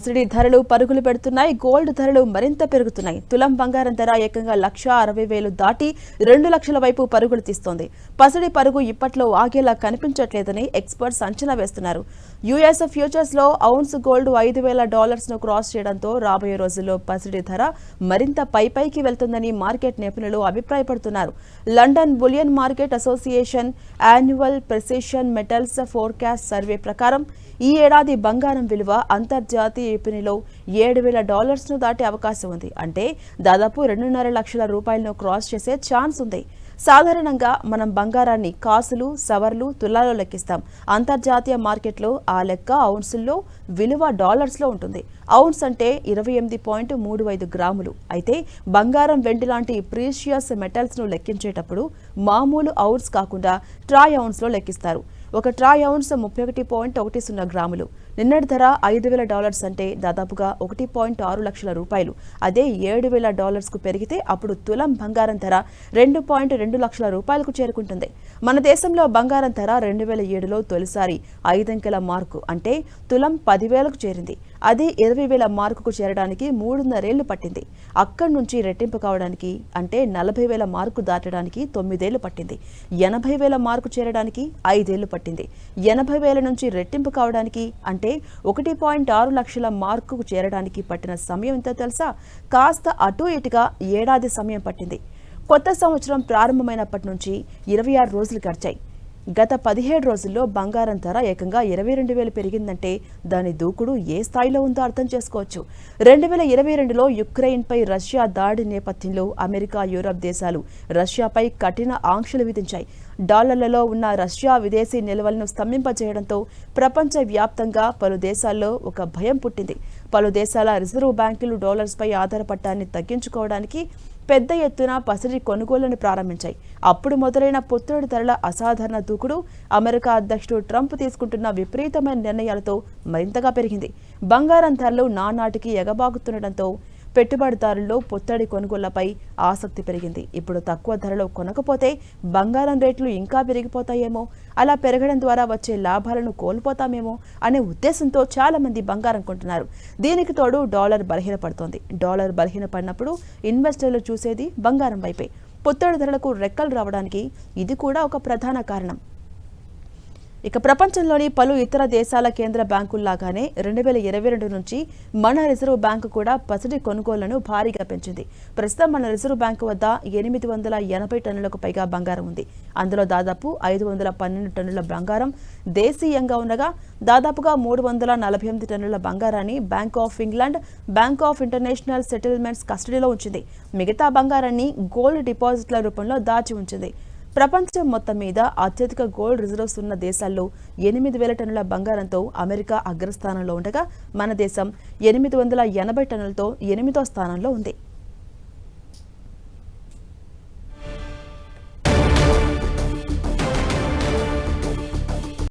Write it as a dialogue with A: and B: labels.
A: Subsidy ధరలు పరుగులు పెడుతున్నాయి. గోల్డ్ ధరలు మరింత పెరుగుతున్నాయి. తులం బంగారం ధర ఏకంగా 1,60,000 దాటి 2 లక్షల వైపు పరుగులు తీస్తోంది. పసిడి పరుగు ఇప్పట్లో ఆగేలా కనిపించట్లేదని ఎక్స్పర్ట్స్ అంచనా వేస్తున్నారు. యుఎస్ ఫ్యూచర్స్ లో ఔన్స్ గోల్డ్ $5,000 క్రాస్ చేయడంతో రాబోయే రోజుల్లో పసిడి ధర మరింత పైకి వెళ్తుందని మార్కెట్ నిపుణులు అభిప్రాయపడుతున్నారు. London bullion market association annual precision metals forecast survey ప్రకారం ఈ ఏడాది బంగారం విలువ అంతర్జాతీయ విపణిలో $7,000 దాటే అవకాశం ఉంది. అంటే దాదాపు 2.5 లక్షల రూపాయలను క్రాస్ చేసే ఛాన్స్ ఉంది. సాధారణంగా మనం బంగారాన్ని కాసులు, సవర్లు, తులాలో లెక్కిస్తాం. అంతర్జాతీయ మార్కెట్లో ఆ లెక్క ఔన్సుల్లో, విలువ డాలర్స్లో ఉంటుంది. ఔన్స్ అంటే 28.35 గ్రాములు. అయితే బంగారం, వెండి లాంటి ప్రీషియస్ మెటల్స్ను లెక్కించేటప్పుడు మామూలు ఔన్స్ కాకుండా ట్రాయ్ ఔన్స్లో లెక్కిస్తారు. ఒక ట్రాయ్ ఔన్స్ 31.10 గ్రాములు. నిన్నటి ధర $5,000 అంటే దాదాపుగా 1.6 లక్షల రూపాయలు. అదే $7,000 పెరిగితే అప్పుడు తులం బంగారం ధర 2.2 లక్షల రూపాయలకు చేరుకుంటుంది. మన దేశంలో బంగారం ధర 2007లో తొలిసారి 5 అంకెల మార్కు అంటే తులం 10,000కు చేరింది. అది 20,000 మార్కుకు చేరడానికి 3.5 ఏళ్లు పట్టింది. అక్కడి నుంచి రెట్టింపు కావడానికి అంటే 40,000 మార్కు దాటడానికి 9 ఏళ్లు పట్టింది. 80,000 మార్కు చేరడానికి 5 ఏళ్లు పట్టింది. 80,000 నుంచి రెట్టింపు కావడానికి అంటే 1.6 లక్షల మార్కుకు చేరడానికి పట్టిన సమయం ఎంతో తెలుసా? కాస్త అటు ఇటుగా ఏడాది సమయం పట్టింది. కొత్త సంవత్సరం ప్రారంభమైనప్పటి నుంచి 26 రోజులు గడిచాయి. గత 17 రోజుల్లో బంగారం ధర ఏకంగా 22,000 పెరిగిందంటే దాని దూకుడు ఏ స్థాయిలో ఉందో అర్థం చేసుకోవచ్చు. 2022లో యుక్రెయిన్పై రష్యా దాడి నేపథ్యంలో అమెరికా, యూరప్ దేశాలు రష్యాపై కఠిన ఆంక్షలు విధించాయి. డాలర్లలో ఉన్న రష్యా విదేశీ నిల్వలను స్తంభింపజేయడంతో ప్రపంచ వ్యాప్తంగా పలు దేశాల్లో ఒక భయం పుట్టింది. పలు దేశాల రిజర్వ్ బ్యాంకులు డాలర్స్పై ఆధారపడటాన్ని తగ్గించుకోవడానికి పెద్ద ఎత్తున పసిడి కొనుగోళ్లను ప్రారంభించాయి. అప్పుడు మొదలైన పొత్తిడి ధరల అసాధారణ దూకుడు అమెరికా అధ్యక్షుడు ట్రంప్ తీసుకుంటున్న విపరీతమైన నిర్ణయాలతో మరింతగా పెరిగింది. బంగారం ధరలు నానాటికి ఎగబాగుతుండటంతో పెట్టుబడిదారుల్లో పొత్తడి కొనుగోళ్లపై ఆసక్తి పెరిగింది. ఇప్పుడు తక్కువ ధరలో కొనకపోతే బంగారం రేట్లు ఇంకా పెరిగిపోతాయేమో, అలా పెరగడం ద్వారా వచ్చే లాభాలను కోల్పోతామేమో అనే ఉద్దేశంతో చాలా మంది బంగారం కొంటున్నారు. దీనికి తోడు డాలర్ బలహీనపడుతోంది. డాలర్ బలహీనపడినప్పుడు ఇన్వెస్టర్లు చూసేది బంగారం వైపే. పొత్తడి ధరలకు రెక్కలు రావడానికి ఇది కూడా ఒక ప్రధాన కారణం. ఇక ప్రపంచంలోని పలు ఇతర దేశాల కేంద్ర బ్యాంకుల్లాగానే 2022 నుంచి మన రిజర్వ్ బ్యాంకు కూడా పసిడి కొనుగోళ్లను భారీగా పెంచింది. ప్రస్తుతం మన రిజర్వ్ బ్యాంకు వద్ద 880 టన్నులకు పైగా బంగారం ఉంది. అందులో దాదాపు 512 టన్నుల బంగారం దేశీయంగా ఉండగా దాదాపుగా 348 టన్నుల బంగారాన్ని bank of England, bank of international settlements కస్టడీలో ఉంచింది. మిగతా బంగారాన్ని గోల్డ్ డిపాజిట్ల రూపంలో దాచి ఉంచింది. ప్రపంచం మొత్తం మీద అత్యధిక గోల్డ్ రిజర్వ్స్ ఉన్న దేశాల్లో 8,000 టన్నుల బంగారంతో అమెరికా అగ్రస్థానంలో ఉండగా మన దేశం 880 టన్నులతో 8వ స్థానంలో ఉంది.